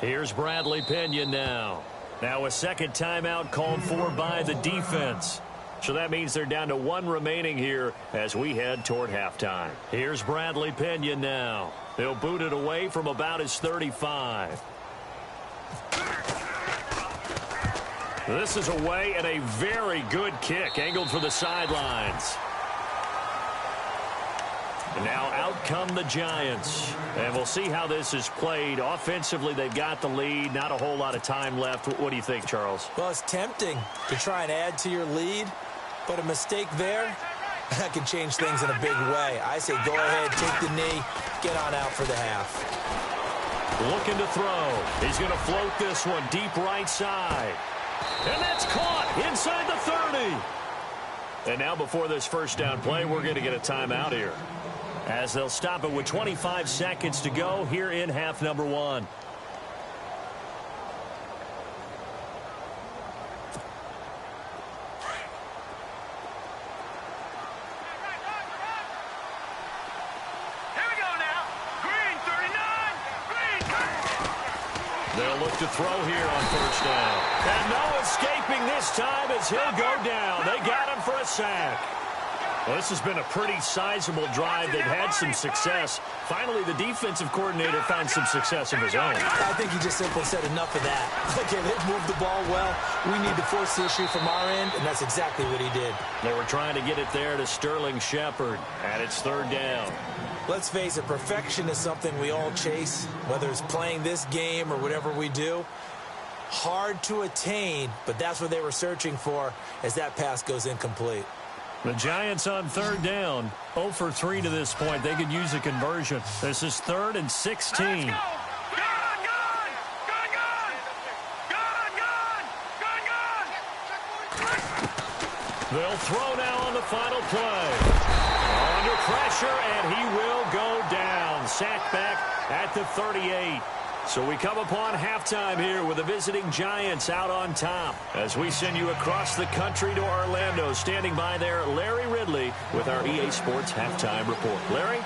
Here's Bradley Pinion now. Now a second timeout called for by the defense. So that means they're down to one remaining here as we head toward halftime. Here's Bradley Pinion now. They'll boot it away from about his 35. This is away and a very good kick angled for the sidelines. And now out come the Giants. And we'll see how this is played. Offensively, they've got the lead. Not a whole lot of time left. What do you think, Charles? Well, it's tempting to try and add to your lead. But a mistake there, that can change things in a big way. I say go ahead, take the knee, get on out for the half. Looking to throw. He's going to float this one deep right side. And that's caught inside the 30. And now before this first down play, we're going to get a timeout here, as they'll stop it with 25 seconds to go here in half number one. They'll look to throw here on first down. And no escaping this time as he'll go down. They got him for a sack. Well, this has been a pretty sizable drive. They've had some success. Finally, the defensive coordinator found some success of his own. I think he just simply said enough of that. Okay, they've moved the ball well. We need to force the issue from our end, and that's exactly what he did. They were trying to get it there to Sterling Shepard, and it's third down. Let's face it, perfection is something we all chase, whether it's playing this game or whatever we do. Hard to attain, but that's what they were searching for as that pass goes incomplete. The Giants on third down, 0 for 3 to this point. They could use a conversion. This is 3rd and 16. They'll throw now on the final play. Under pressure, and he will go down. Sacked back at the 38. So we come upon halftime here with the visiting Giants out on top. As we send you across the country to Orlando, standing by there, Larry Ridley with our EA Sports Halftime Report. Larry?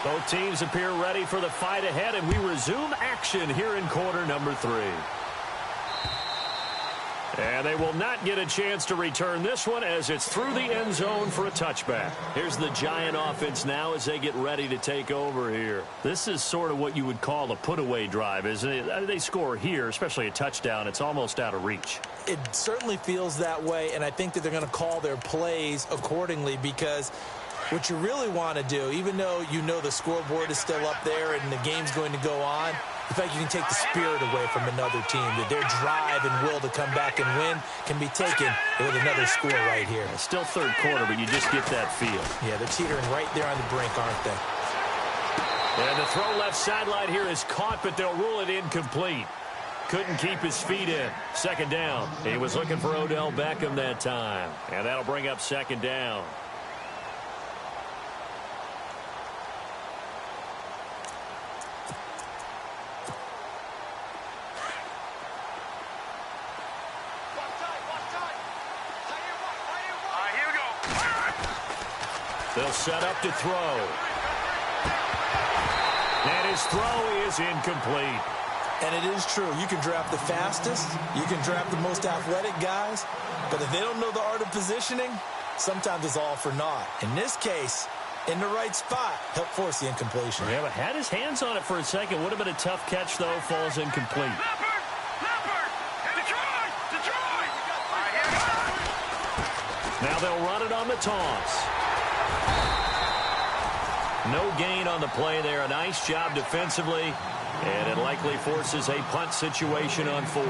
Both teams appear ready for the fight ahead, and we resume action here in quarter number 3. And they will not get a chance to return this one as it's through the end zone for a touchback. Here's the Giant offense now as they get ready to take over here. This is sort of what you would call a put-away drive, isn't it? They score here, especially a touchdown. It's almost out of reach. It certainly feels that way, and I think that they're going to call their plays accordingly, because what you really want to do, even though you know the scoreboard is still up there and the game's going to go on, the fact you can take the spirit away from another team, that their drive and will to come back and win can be taken with another score right here. It's still third quarter, but you just get that feel. Yeah, they're teetering right there on the brink, aren't they? And the throw left sideline here is caught, but they'll rule it incomplete. Couldn't keep his feet in. Second down. He was looking for Odell Beckham that time. And that'll bring up second down. They'll set up to throw. And his throw is incomplete. And it is true. You can draft the fastest. You can draft the most athletic guys. But if they don't know the art of positioning, sometimes it's all for naught. In this case, in the right spot, help force the incompletion. Yeah, but had his hands on it for a second. Would have been a tough catch, though. Falls incomplete. Now they'll run it on the toss. No gain on the play there. A nice job defensively, and it likely forces a punt situation on fourth.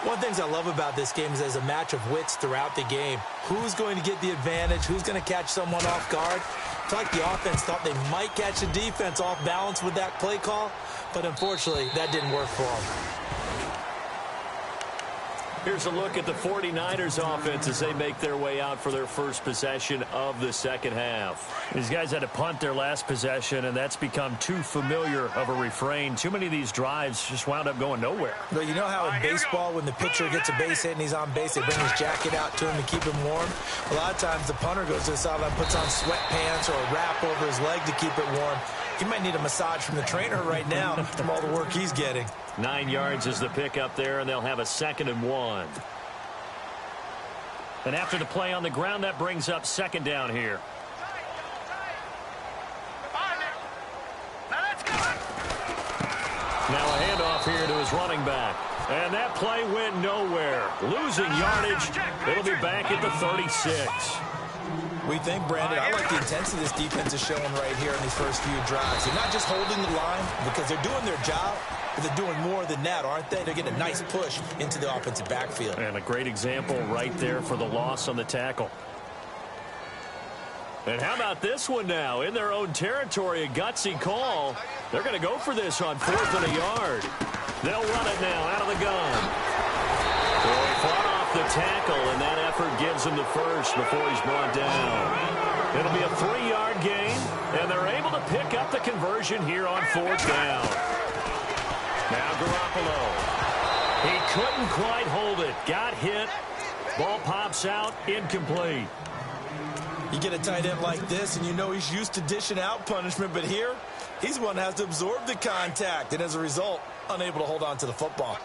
One of the things I love about this game is there's a match of wits throughout the game. Who's going to get the advantage? Who's going to catch someone off guard? It's like the offense thought they might catch the defense off balance with that play call, but unfortunately, that didn't work for them. Here's a look at the 49ers offense as they make their way out for their first possession of the second half. These guys had to punt their last possession, and that's become too familiar of a refrain. Too many of these drives just wound up going nowhere. Well, you know how in baseball, when the pitcher gets a base hit and he's on base, they bring his jacket out to him to keep him warm? A lot of times the punter goes to the sideline, puts on sweatpants or a wrap over his leg to keep it warm. He might need a massage from the trainer right now from all the work he's getting. 9 yards is the pick up there, and they'll have a 2nd and 1. And after the play on the ground, that brings up 2nd down here. Now a handoff here to his running back. And that play went nowhere. Losing yardage. It'll be back at the 36. We think, Brandon, I like the intensity this defense is showing right here in these first few drives. They're not just holding the line because they're doing their job, but they're doing more than that, aren't they? They're getting a nice push into the offensive backfield. And a great example right there for the loss on the tackle. And how about this one now? In their own territory, a gutsy call. They're going to go for this on 4th and a yard. They'll run it now out of the gun. Well, he fought off the tackle, and that effort gives him the first before he's brought down. It'll be a 3-yard gain, and they're able to pick up the conversion here on 4th down. Now Garoppolo. He couldn't quite hold it. Got hit. Ball pops out. Incomplete. You get a tight end like this, and you know he's used to dishing out punishment, but here, he's the one that has to absorb the contact, and as a result, unable to hold on to the football.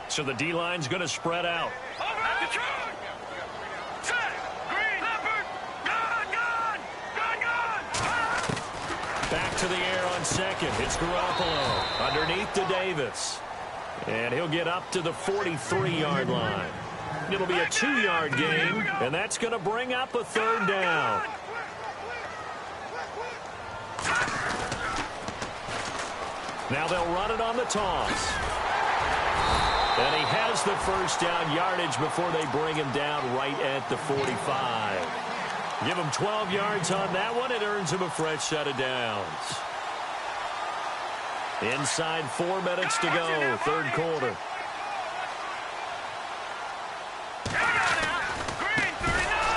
So the D-line's going to spread out. Back to the air on 2nd. It's Garoppolo underneath to Davis. And he'll get up to the 43-yard line. It'll be a 2-yard gain, and that's going to bring up a 3rd down. Now they'll run it on the toss. And he has the 1st down yardage before they bring him down right at the 45. Give him 12 yards on that one. It earns him a fresh set of downs. Inside 4 minutes to go, 3rd quarter.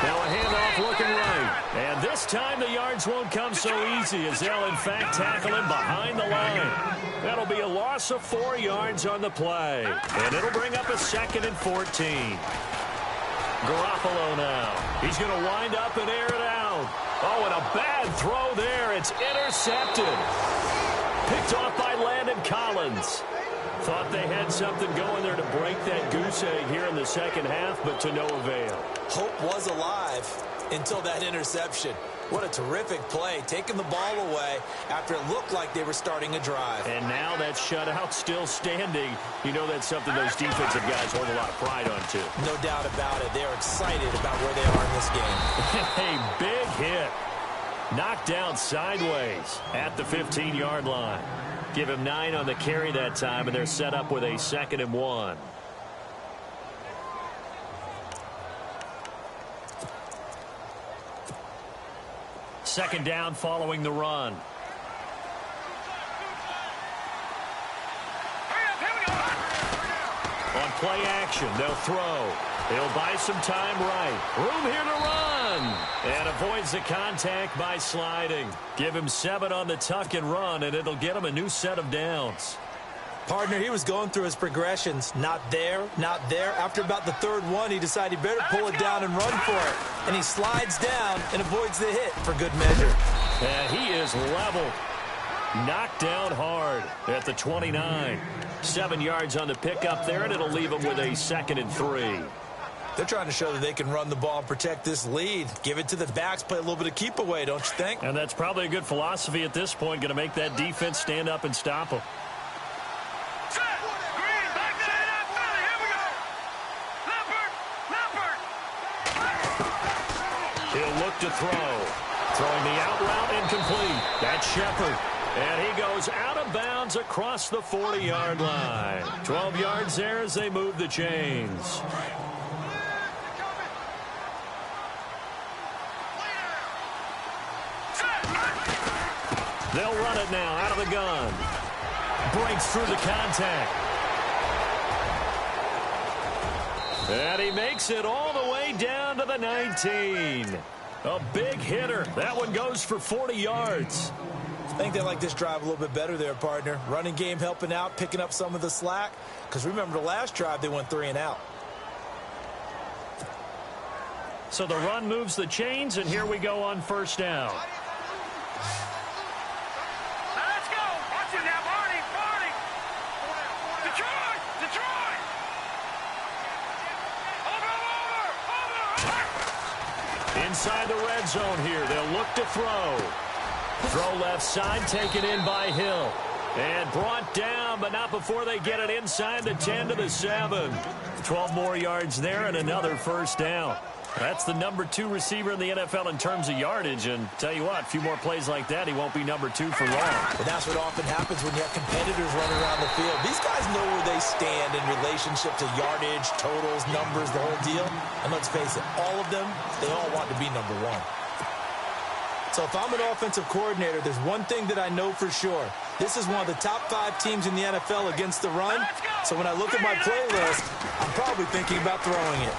Now a handoff looking right. And this time the yards won't come so easy as they'll in fact tackle him behind the line. That'll be a loss of 4 yards on the play. And it'll bring up a 2nd and 14. Garoppolo now. He's going to wind up and air it out. Oh, and a bad throw there. It's intercepted. Picked off by Landon Collins. Thought they had something going there to break that goose egg here in the 2nd half, but to no avail. Hope was alive until that interception. What a terrific play, taking the ball away after it looked like they were starting a drive. And now that shutout still standing. You know that's something those defensive guys hold a lot of pride on, too. No doubt about it. They're excited about where they are in this game. A big hit. Knocked down sideways at the 15-yard line. Give him 9 on the carry that time, and they're set up with a 2nd and 1. Second down following the run. On play action, they'll throw. He'll buy some time right. Room here to run. And avoids the contact by sliding. Give him 7 on the tuck and run, and it'll get him a new set of downs. Partner, he was going through his progressions. Not there, not there. After about the 3rd one, he decided he better pull it down and run for it. And he slides down and avoids the hit for good measure. And he is leveled. Knocked down hard at the 29. 7 yards on the pickup there, and it'll leave him with a 2nd and 3. They're trying to show that they can run the ball and protect this lead. Give it to the backs, play a little bit of keep away, don't you think? And that's probably a good philosophy at this point, going to make that defense stand up and stop them. He'll look to throw. Throwing the out route incomplete. That's Shepard. And he goes out of bounds across the 40-yard line. 12 yards there as they move the chains. They'll run it now out of the gun. Breaks through the contact. And he makes it all the way down to the 19. A big hitter. That one goes for 40 yards. I think they like this drive a little bit better there, partner. Running game helping out, picking up some of the slack. Because remember the last drive, they went 3 and out. So the run moves the chains, and here we go on 1st down. Inside the red zone here, they'll look to throw. Throw left side, taken in by Hill. And brought down, but not before they get it inside the 10 to the 7. 12 more yards there and another first down. That's the number 2 receiver in the NFL in terms of yardage. And tell you what, a few more plays like that, he won't be number 2 for long. And that's what often happens when you have competitors running around the field. These guys know where they stand in relationship to yardage, totals, numbers, the whole deal. And let's face it, all of them, they all want to be number 1. So if I'm an offensive coordinator, there's one thing that I know for sure. This is one of the top 5 teams in the NFL against the run. So when I look at my playlist, I'm probably thinking about throwing it.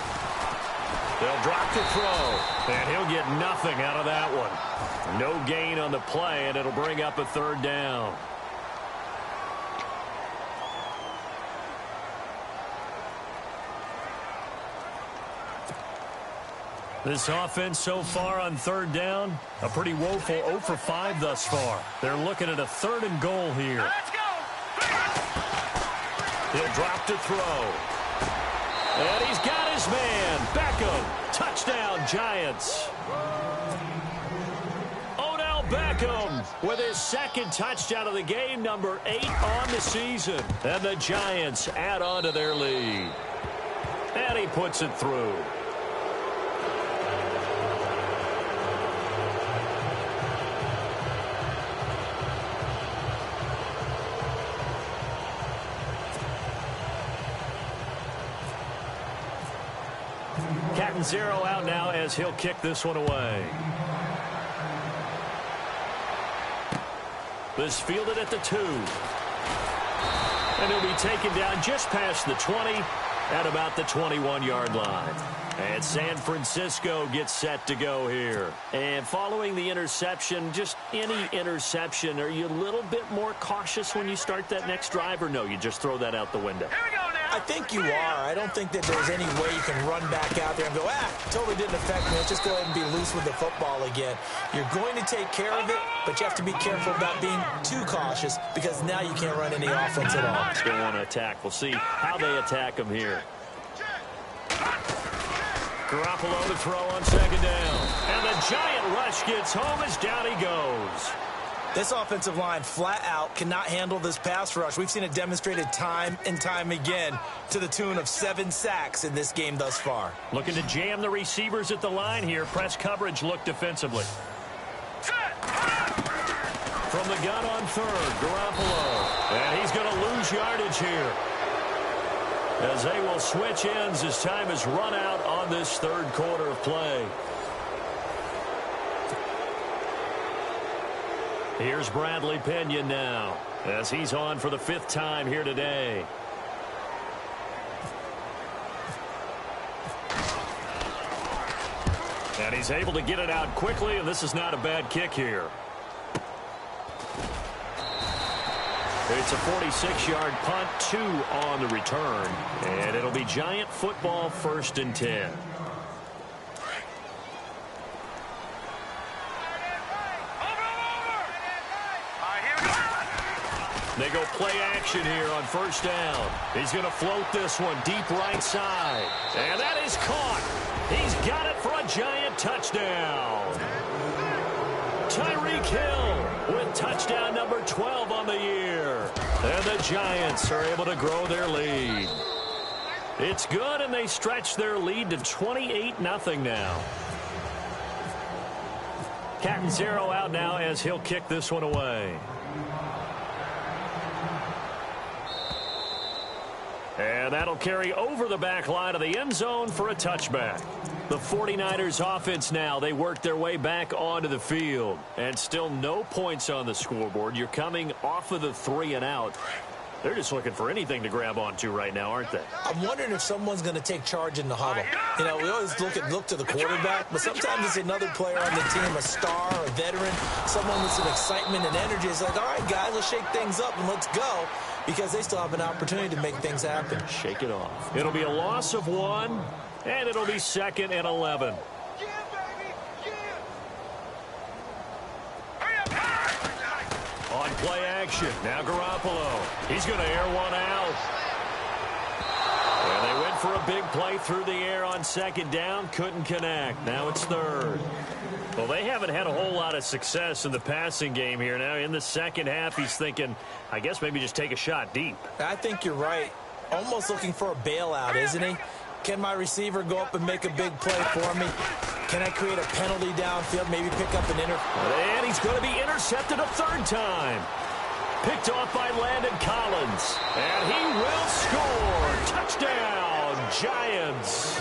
They'll drop the throw, and he'll get nothing out of that one. No gain on the play, and it'll bring up a third down. This offense so far on third down, a pretty woeful 0 for 5 thus far. They're looking at a 3rd and goal here. Let's go! He'll drop to throw. And he's got his man. Beckham. Touchdown, Giants. Odell Beckham with his 2nd touchdown of the game, number 8 on the season. And the Giants add on to their lead. And he puts it through. Zero out now as he'll kick this one away. This fielded at the 2. And he'll be taken down just past the 20 at about the 21-yard line. And San Francisco gets set to go here. And following the interception, just any interception, are you a little bit more cautious when you start that next drive, or no, you just throw that out the window? Here we go now. I think you are. I don't think that there's any way you can run back out there and go, totally didn't affect me. Let's just go ahead and be loose with the football again. You're going to take care of it, but you have to be careful about being too cautious because now you can't run any offense at all. Still want to attack. We'll see how they attack him here. Garoppolo to throw on 2nd down. And the giant rush gets home as down he goes. This offensive line flat out cannot handle this pass rush. We've seen it demonstrated time and time again to the tune of 7 sacks in this game thus far. Looking to jam the receivers at the line here. Press coverage look defensively. From the gun on 3rd, Garoppolo. And he's going to lose yardage here, as they will switch ends as time is run out on this 3rd quarter of play. Here's Bradley Pinion now, as he's on for the 5th time here today. And he's able to get it out quickly, and this is not a bad kick here. It's a 46-yard punt, 2 on the return, and it'll be Giant football 1st and 10. They go play action here on 1st down. He's going to float this one deep right side. And that is caught. He's got it for a Giant touchdown. Tyreek Hill with touchdown number 12 on the year. And the Giants are able to grow their lead. It's good, and they stretch their lead to 28-0 now. Catanzaro out now as he'll kick this one away. And that'll carry over the back line of the end zone for a touchback. The 49ers offense now, they work their way back onto the field. And still no points on the scoreboard. You're coming off of the 3 and out. They're just looking for anything to grab onto right now, aren't they? I'm wondering if someone's going to take charge in the huddle. You know, we always look to the quarterback, but sometimes it's another player on the team, a star, a veteran, someone with some excitement and energy. It's like, all right, guys, let's shake things up and let's go, because they still have an opportunity to make things happen. Shake it off. It'll be a loss of 1, and it'll be 2nd and 11. On play action, now Garoppolo. He's going to air one out. And they went for a big play through the air on second down. Couldn't connect. Now it's third. Well, they haven't had a whole lot of success in the passing game here. Now in the second half, he's thinking, I guess maybe just take a shot deep. I think you're right. Almost looking for a bailout, isn't he? Can my receiver go up and make a big play for me? Can I create a penalty downfield, maybe pick up an And he's going to be intercepted a third time. Picked off by Landon Collins. And he will score. Touchdown, Giants.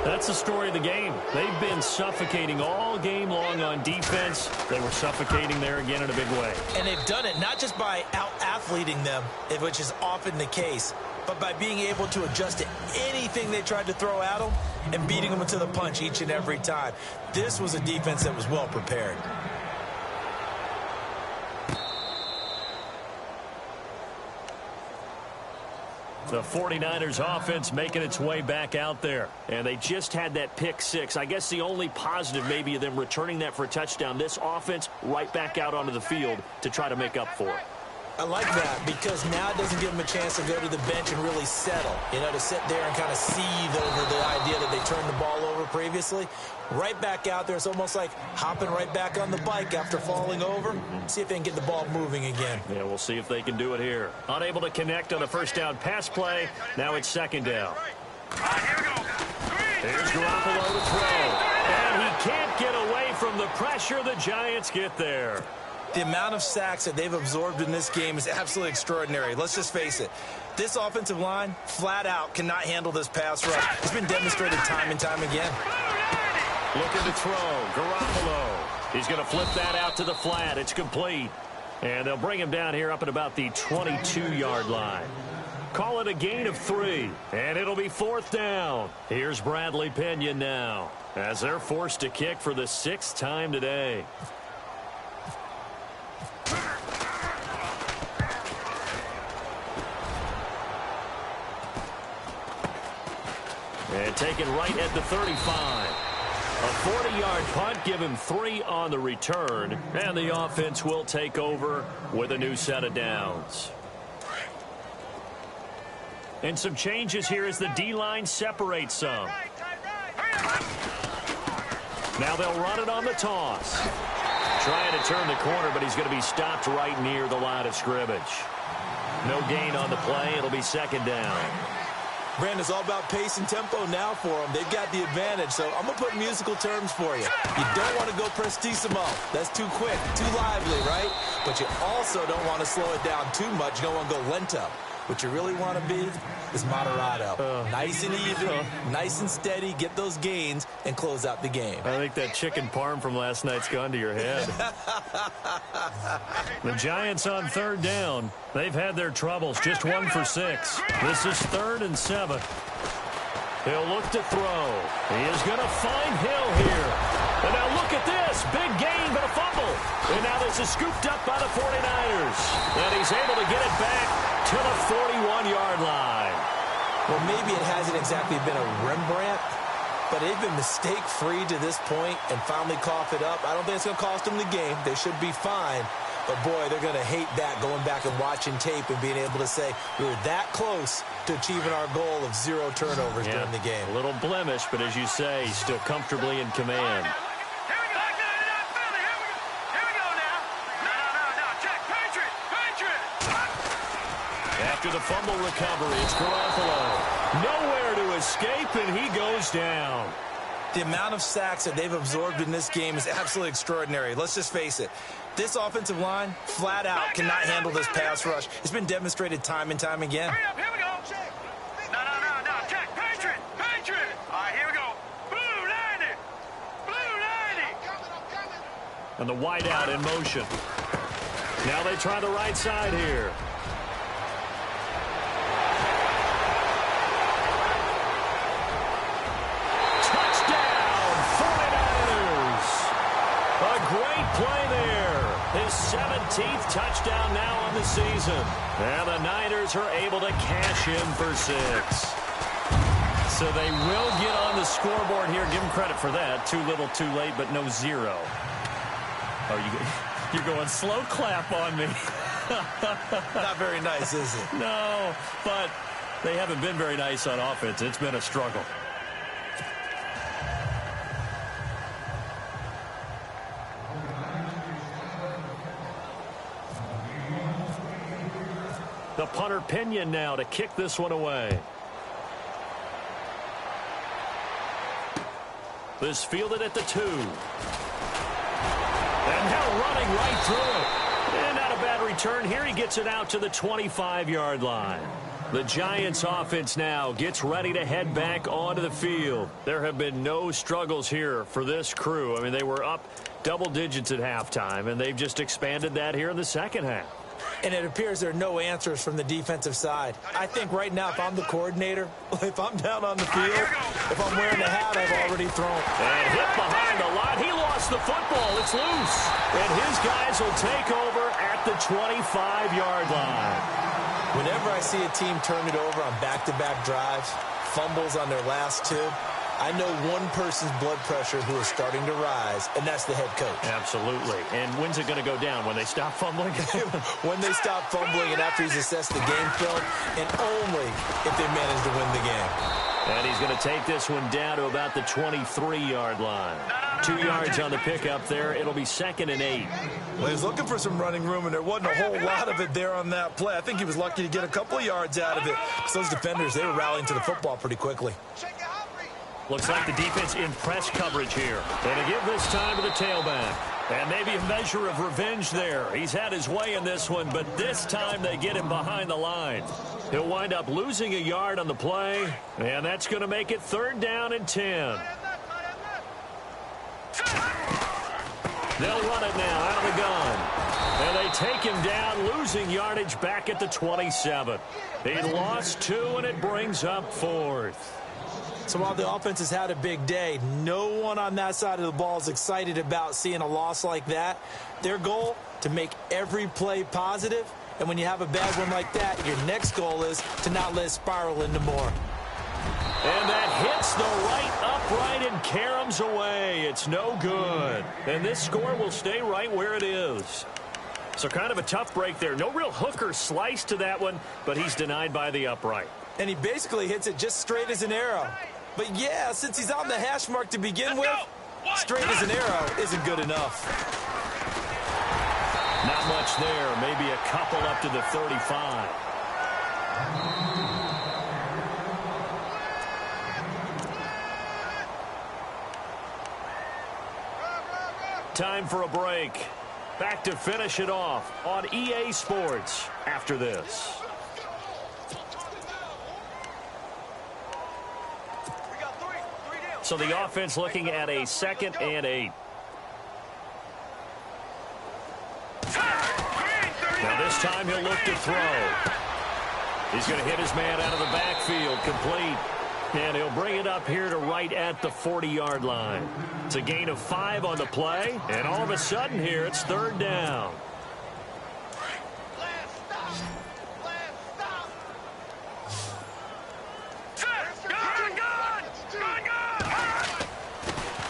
That's the story of the game. They've been suffocating all game long on defense. They were suffocating there again in a big way. And they've done it not just by out-athleting them, which is often the case, but by being able to adjust to anything they tried to throw at them and beating them to the punch each and every time. This was a defense that was well prepared. The 49ers offense making its way back out there. And they just had that pick six. I guess the only positive maybe of them returning that for a touchdown. This offense right back out onto the field to try to make up for it. I like that because now it doesn't give them a chance to go to the bench and really settle. You know, to sit there and kind of seethe over the idea that they turned the ball over previously. Right back out there. It's almost like hopping right back on the bike after falling over. See if they can get the ball moving again. Yeah, we'll see if they can do it here. Unable to connect on a first down pass play. Now it's second down. Here's Garoppolo to throw. And he can't get away from the pressure. The Giants get there. The amount of sacks that they've absorbed in this game is absolutely extraordinary. Let's just face it. This offensive line, flat out, cannot handle this pass rush. It's been demonstrated time and time again. Looking to throw. Garoppolo. He's going to flip that out to the flat. It's complete. And they'll bring him down here up at about the 22-yard line. Call it a gain of 3. And it'll be fourth down. Here's Bradley Pinion now as they're forced to kick for the 6th time today. And taken right at the 35. A 40-yard punt, give him 3 on the return. And the offense will take over with a new set of downs. And some changes here as the D-line separates some. Now they'll run it on the toss. Trying to turn the corner, but he's going to be stopped right near the line of scrimmage. No gain on the play. It'll be second down. Brandon, it's all about pace and tempo now for them. They've got the advantage, so I'm going to put musical terms for you. You don't want to go prestissimo. That's too quick, too lively, right? But you also don't want to slow it down too much. You don't want to go lento. What you really want to be is moderato. Nice and even, nice and steady, get those gains, and close out the game. I think that chicken parm from last night's gone to your head. The Giants on third down. They've had their troubles, just 1 for 6. This is 3rd and 7. He'll look to throw. He is going to find Hill here. And now look at this. Big gain, but a fumble. And now this is scooped up by the 49ers. And he's able to get it back to the 41-yard line. Well, maybe it hasn't exactly been a Rembrandt, but they've been mistake-free to this point and finally cough it up. I don't think it's going to cost them the game. They should be fine. But, boy, they're going to hate that, going back and watching tape and being able to say we were that close to achieving our goal of 0 turnovers during the game. A little blemish, but as you say, still comfortably in command. After the fumble recovery, it's Garoppolo. Nowhere to escape, and he goes down. The amount of sacks that they've absorbed in this game is absolutely extraordinary. Let's just face it. This offensive line, flat out, cannot handle this pass rush. It's been demonstrated time and time again. Hurry up, here we go. No. Check. Patriot. All right, here we go. Blue 90. I'm coming. And the wideout in motion. Now they try the right side here. Play there. His 17th touchdown now on the season. And the Niners are able to cash in for 6. So they will get on the scoreboard here. Give them credit for that. Too little, too late, but no 0. You're going slow clap on me. Not very nice, is it? No, but They haven't been very nice on offense. It's been a struggle. The punter Pinion now to kick this one away. This fielded at the 2. And now running right through it. And not a bad return here. He gets it out to the 25-yard line. The Giants offense now gets ready to head back onto the field. There have been no struggles here for this crew. I mean, they were up double digits at halftime, and they've just expanded that here in the second half. And it appears there are no answers from the defensive side. I think right now, if I'm the coordinator, if I'm down on the field, if I'm wearing the hat, I've already thrown. And hit behind the line. He lost the football. It's loose. And his guys will take over at the 25-yard line. Whenever I see a team turn it over on back-to-back drives, fumbles on their last 2, I know one person's blood pressure who is starting to rise, and that's the head coach. Absolutely. And when's it going to go down? When they stop fumbling? When they stop fumbling and after he's assessed the game film, and only if they manage to win the game. And he's going to take this one down to about the 23-yard line. 2 yards on the pickup there. It'll be 2nd and 8. Well, he was looking for some running room, and there wasn't a whole lot of it there on that play. I think he was lucky to get a couple of yards out of it. Because those defenders, they were rallying to the football pretty quickly. Looks like the defense in press coverage here. And to give this time to the tailback. And maybe a measure of revenge there. He's had his way in this one, but this time they get him behind the line. He'll wind up losing a yard on the play, and that's going to make it 3rd down and 10. They'll run it now out of the gun. And they take him down, losing yardage back at the 27. He lost 2, and it brings up 4th. So while the offense has had a big day, no one on that side of the ball is excited about seeing a loss like that. Their goal, to make every play positive. And when you have a bad one like that, your next goal is to not let it spiral into more. And that hits the right upright and caroms away. It's no good. And this score will stay right where it is. So kind of a tough break there. No real hook or slice to that one, but he's denied by the upright. And he basically hits it just straight as an arrow. But yeah, since he's on the hash mark to begin with, straight as an arrow isn't good enough. Not much there. Maybe a couple up to the 35. Time for a break. Back to finish it off on EA Sports after this. So the offense looking at a 2nd and 8. Now this time he'll look to throw. He's going to hit his man out of the backfield, complete. And he'll bring it up here to right at the 40-yard line. It's a gain of 5 on the play. And all of a sudden here, it's 3rd down.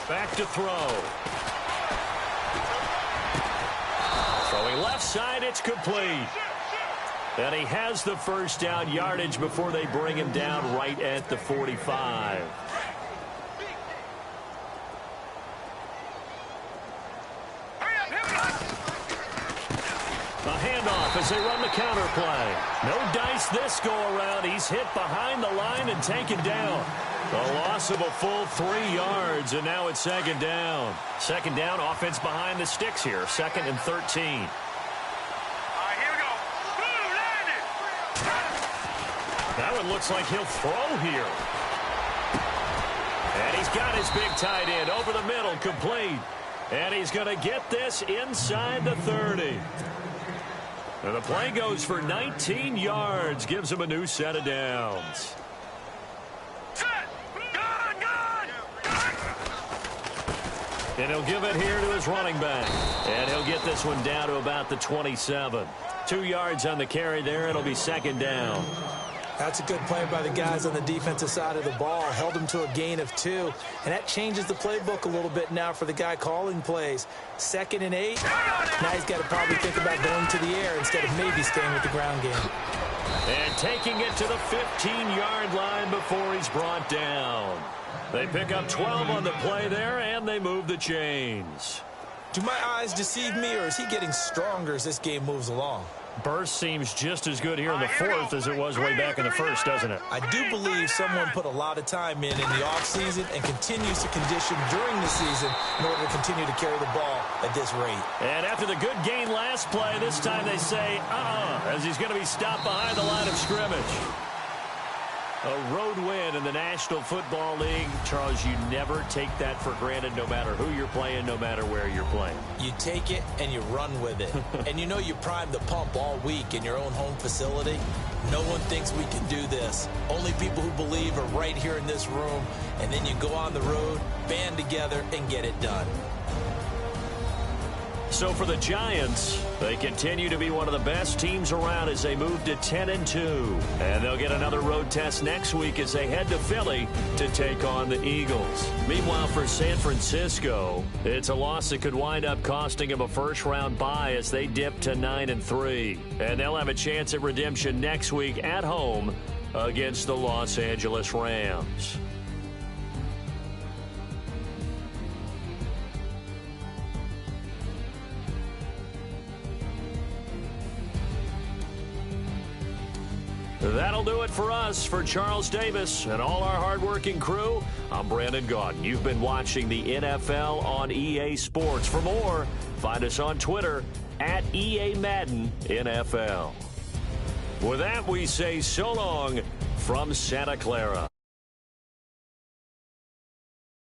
Back to throw. Throwing left side, it's complete. And he has the 1st down yardage before they bring him down right at the 45. A handoff as they run the counter play. No dice this go around. He's hit behind the line and taken down. A loss of a full 3 yards, and now it's 2nd down. 2nd down, offense behind the sticks here. 2nd and 13. That one looks like he'll throw here. And he's got his big tight end over the middle, complete. And he's going to get this inside the 30. And the play goes for 19 yards, gives him a new set of downs. And he'll give it here to his running back. And he'll get this one down to about the 27. 2 yards on the carry there. It'll be 2nd down. That's a good play by the guys on the defensive side of the ball. Held him to a gain of 2. And that changes the playbook a little bit now for the guy calling plays. 2nd and 8. Now he's got to probably think about going to the air instead of maybe staying with the ground game. And taking it to the 15-yard line before he's brought down. They pick up 12 on the play there, and they move the chains. Do my eyes deceive me, or is he getting stronger as this game moves along? Burst seems just as good here in the fourth as it was way back in the first, doesn't it? I do believe someone put a lot of time in the offseason and continues to condition during the season in order to continue to carry the ball at this rate. And after the good gain last play, this time they say, as he's going to be stopped behind the line of scrimmage. A road win in the National Football League. Charles, you never take that for granted no matter who you're playing, no matter where you're playing. You take it and you run with it. And you know you primed the pump all week in your own home facility. No one thinks we can do this. Only people who believe are right here in this room. And then you go on the road, band together, and get it done. So for the Giants, they continue to be one of the best teams around as they move to 10-2. And they'll get another road test next week as they head to Philly to take on the Eagles. Meanwhile, for San Francisco, it's a loss that could wind up costing them a first-round bye as they dip to 9-3. And they'll have a chance at redemption next week at home against the Los Angeles Rams. That'll do it for us. For Charles Davis and all our hardworking crew, I'm Brandon Gaudin. You've been watching the NFL on EA Sports. For more, find us on Twitter at EA Madden NFL. With that, we say so long from Santa Clara.